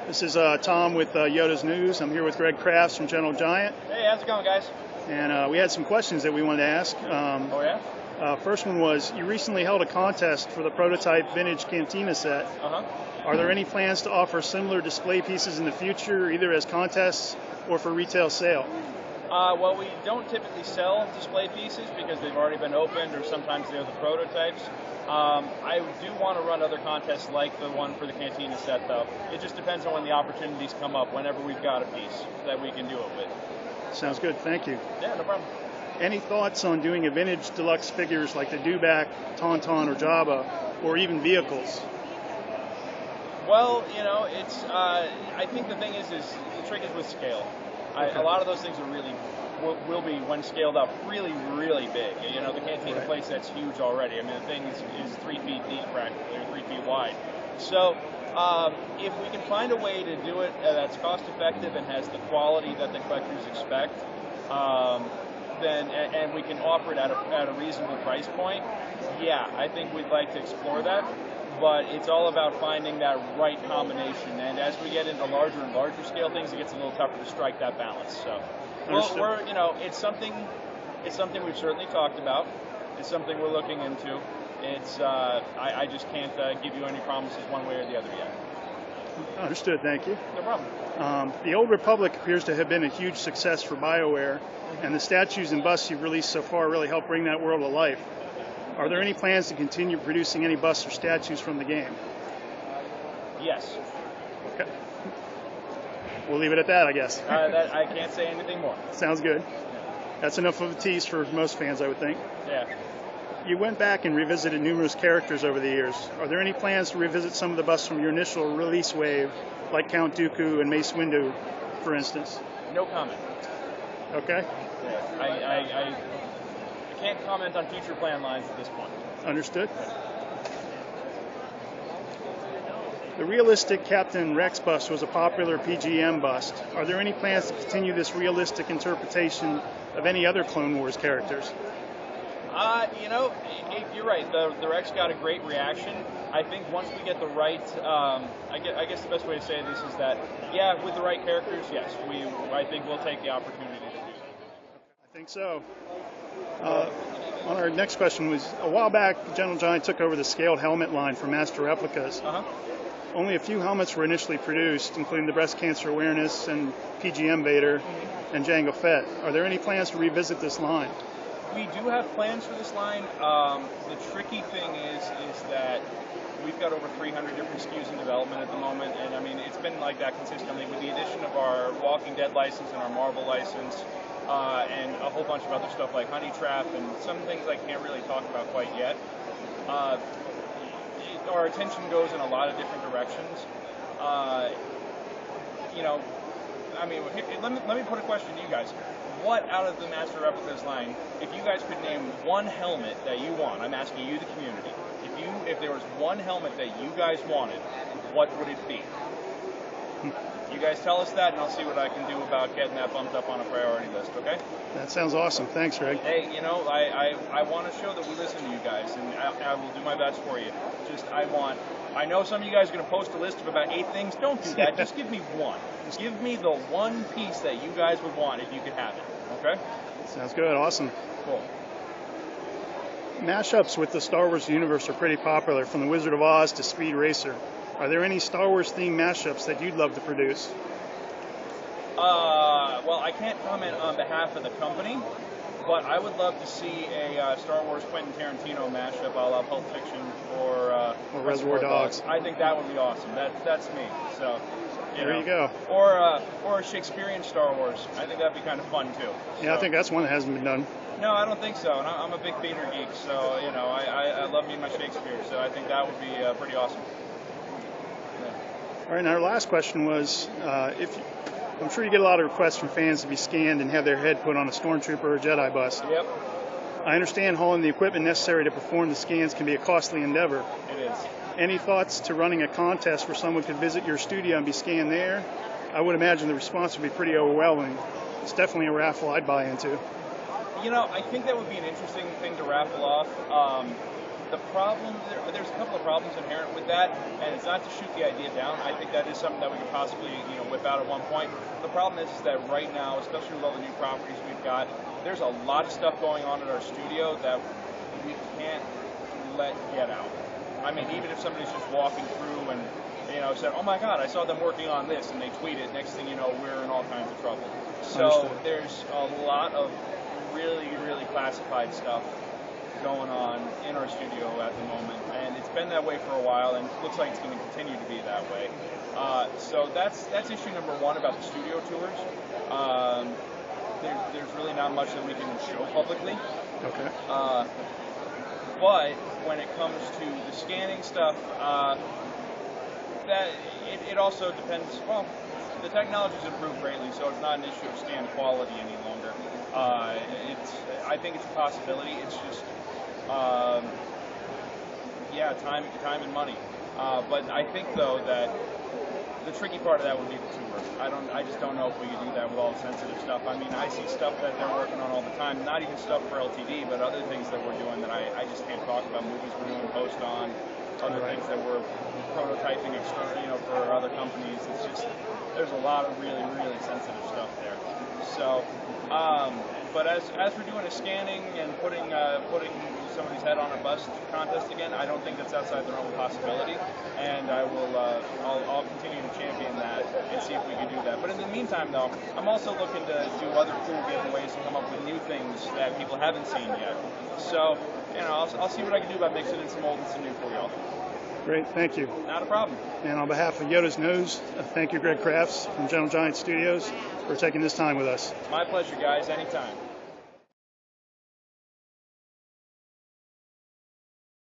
This is Tom with Yodasnews. I'm here with Greg Crafts from Gentle Giant. Hey, how's it going, guys? And we had some questions that we wanted to ask. Oh, yeah? First one was, you recently held a contest for the prototype vintage Cantina set. Uh-huh. Are there any plans to offer similar display pieces in the future, either as contests or for retail sale? Well, we don't typically sell display pieces because they've already been opened, or sometimes they're the prototypes. I do want to run other contests like the one for the Cantina set, though. It just depends on when the opportunities come up, whenever we've got a piece that we can do it with. Sounds good, thank you. Yeah, no problem. Any thoughts on doing a vintage deluxe figures like the Dewback, Tauntaun, or Jabba, or even vehicles? Well, you know, it's. I think the thing is the trick is with scale. Okay. A lot of those things are really will be, when scaled up, really, really big. You know, the Cantina Right. playset's huge already. I mean, the thing is 3 feet deep practically, or 3 feet wide. So if we can find a way to do it that's cost effective and has the quality that the collectors expect, then and we can offer it at a reasonable price point, yeah, I think we'd like to explore that. But it's all about finding that right combination. And as we get into larger and larger scale things, it gets a little tougher to strike that balance. So, we're you know, it's something we've certainly talked about. It's something we're looking into. It's I just can't give you any promises one way or the other yet. Understood, thank you. No problem. The Old Republic appears to have been a huge success for BioWare, and the statues and busts you've released so far really help bring that world to life. Are there any plans to continue producing any busts or statues from the game? Yes. Okay. We'll leave it at that, I guess. I can't say anything more. Sounds good. That's enough of a tease for most fans, I would think. Yeah. You went back and revisited numerous characters over the years. Are there any plans to revisit some of the busts from your initial release wave, like Count Dooku and Mace Windu, for instance? No comment. Okay. I can't comment on future plan lines at this point. Understood. The realistic Captain Rex bust was a popular PGM bust. Are there any plans to continue this realistic interpretation of any other Clone Wars characters? You know, you're right. The Rex got a great reaction. I think once we get the right, I guess the best way to say this is that, yeah, with the right characters, yes, I think we'll take the opportunity to do that. I think so. On our next question was, a while back, Gentle Giant took over the scaled helmet line for Master Replicas. Uh-huh. Only a few helmets were initially produced, including the Breast Cancer Awareness and PGM Vader and Jango Fett. Are there any plans to revisit this line? We do have plans for this line. The tricky thing is that we've got over 300 different SKUs in development at the moment, and I mean, it's been like that consistently with the addition of our Walking Dead license and our Marvel license, and a whole bunch of other stuff like Honey Trap and some things I can't really talk about quite yet. Our attention goes in a lot of different directions. You know, I mean, let me put a question to you guys. What out of the Master Replicas line, if you guys could name one helmet that you want, I'm asking you, the community, if there was one helmet that you guys wanted, what would it be? You guys tell us that, and I'll see what I can do about getting that bumped up on a priority list, okay? That sounds awesome. Thanks, Greg. Hey, you know, I want to show that we listen to you guys, and I will do my best for you. I know some of you guys are going to post a list of about 8 things. Don't do that. Just give me one. Just give me the one piece that you guys would want if you could have it, okay? Sounds good. Awesome. Cool. Mashups with the Star Wars universe are pretty popular, from The Wizard of Oz to Speed Racer. Are there any Star Wars-themed mashups that you'd love to produce? Well, I can't comment on behalf of the company, but I would love to see a Star Wars Quentin Tarantino mashup a la Pulp Fiction or Reservoir Dogs. I think that would be awesome. That's me. So there you go. Or a Shakespearean Star Wars. I think that'd be kind of fun too. Yeah, I think that's one that hasn't been done. No, I don't think so. And I'm a big theater geek, so you know I love me my Shakespeare. So I think that would be pretty awesome. All right, and our last question was, I'm sure you get a lot of requests from fans to be scanned and have their head put on a Stormtrooper or Jedi bust. Yep. I understand hauling the equipment necessary to perform the scans can be a costly endeavor. It is. Any thoughts to running a contest where someone could visit your studio and be scanned there? I would imagine the response would be pretty overwhelming. It's definitely a raffle I'd buy into. You know, I think that would be an interesting thing to raffle off. The problem, there's a couple of problems inherent with that, and it's not to shoot the idea down. I think that is something that we could possibly, whip out at one point. The problem is that right now, especially with all the new properties we've got, there's a lot of stuff going on at our studio that we can't let get out. I mean, even if somebody's just walking through and, said, oh my God, I saw them working on this, and they tweet it, next thing you know, we're in all kinds of trouble. So there's a lot of really, really classified stuff going on in our studio at the moment, and it's been that way for a while, and it looks like it's going to continue to be that way. So that's issue number one about the studio tours. There's really not much that we can show publicly. Okay. But when it comes to the scanning stuff, that it also depends. Well, the technology's improved greatly, so it's not an issue of scan quality any longer. I think it's a possibility. It's just, time and money. But I think though that the tricky part of that would be the tour. I just don't know if we could do that with all the sensitive stuff. I mean, I see stuff that they're working on all the time. Not even stuff for LTD, but other things that we're doing that I just can't talk about. Movies we're doing post on, other things that we're prototyping external, for other companies. It's just, there's a lot of really, really sensitive stuff there. So, but as we're doing a scanning and putting somebody's head on a bust contest again, I don't think that's outside the realm of possibility, and I'll continue to champion that and see if we can do that. But in the meantime, though, I'm also looking to do other cool giveaways and come up with new things that people haven't seen yet. So, I'll see what I can do about mixing in some old and some new for y'all. Great, thank you. Not a problem. And on behalf of Yodasnews, thank you, Greg Crafts from Gentle Giant Studios, for taking this time with us. My pleasure, guys. Anytime.